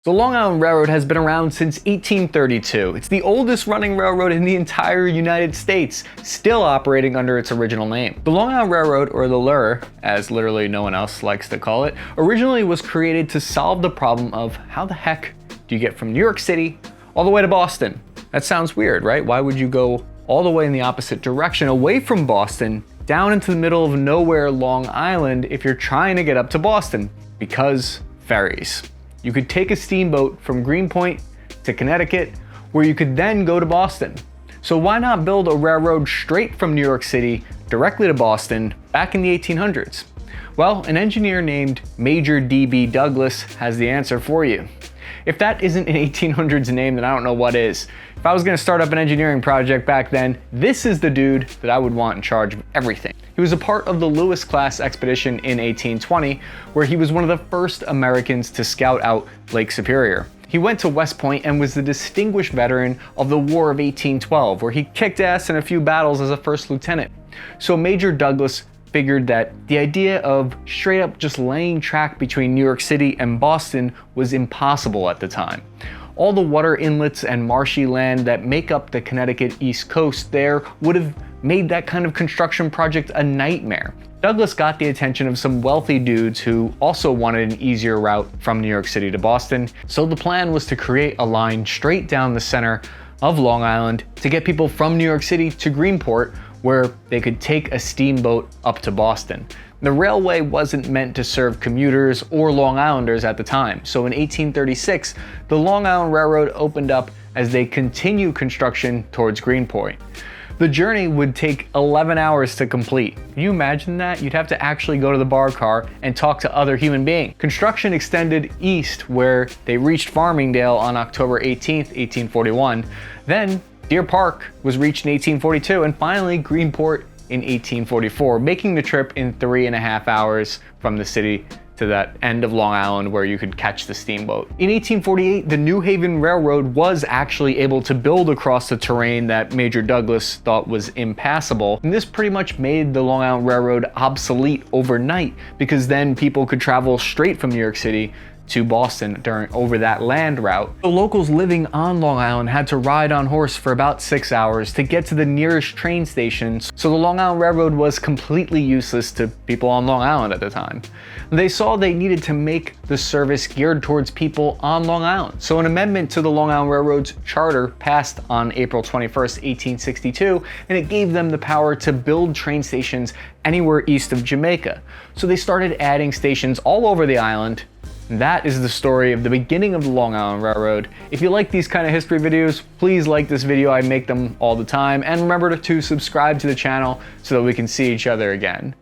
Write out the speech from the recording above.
The Long Island Railroad has been around since 1832. It's the oldest running railroad in the entire United States, still operating under its original name. The Long Island Railroad, or the LIRR, as literally no one else likes to call it, originally was created to solve the problem of how the heck do you get from New York City all the way to Boston? That sounds weird, right? Why would you go all the way in the opposite direction, away from Boston, down into the middle of nowhere, Long Island, if you're trying to get up to Boston? Because ferries. You could take a steamboat from Greenpoint to Connecticut, where you could then go to Boston. So why not build a railroad straight from New York City directly to Boston back in the 1800s? Well, an engineer named Major D.B. Douglas has the answer for you. If that isn't an 1800s name, then I don't know what is. If I was gonna start up an engineering project back then, this is the dude that I would want in charge of everything. He was a part of the Lewis-class expedition in 1820, where he was one of the first Americans to scout out Lake Superior. He went to West Point and was the distinguished veteran of the War of 1812, where he kicked ass in a few battles as a first lieutenant. So Major Douglas figured that the idea of straight up just laying track between New York City and Boston was impossible at the time. All the water inlets and marshy land that make up the Connecticut East Coast there would have made that kind of construction project a nightmare. Douglas got the attention of some wealthy dudes who also wanted an easier route from New York City to Boston, so the plan was to create a line straight down the center of Long Island to get people from New York City to Greenpoint, where they could take a steamboat up to Boston. The railway wasn't meant to serve commuters or Long Islanders at the time, so in 1836, the Long Island Railroad opened up as they continued construction towards Greenpoint. The journey would take 11 hours to complete. Can you imagine that? You'd have to actually go to the bar car and talk to other human beings. Construction extended east, where they reached Farmingdale on October 18th, 1841. Then Deer Park was reached in 1842, and finally Greenpoint in 1844, making the trip in 3.5 hours from the city to that end of Long Island where you could catch the steamboat. In 1848, the New Haven Railroad was actually able to build across the terrain that Major Douglas thought was impassable, and this pretty much made the Long Island Railroad obsolete overnight, because then people could travel straight from New York City to Boston over that land route. The locals living on Long Island had to ride on horse for about 6 hours to get to the nearest train stations, so the Long Island Railroad was completely useless to people on Long Island at the time. They saw they needed to make the service geared towards people on Long Island, so an amendment to the Long Island Railroad's charter passed on April 21st, 1862, and it gave them the power to build train stations anywhere east of Jamaica. So they started adding stations all over the island. That is the story of the beginning of the Long Island Railroad. If you like these kind of history videos, please like this video. I make them all the time. And remember to subscribe to the channel so that we can see each other again.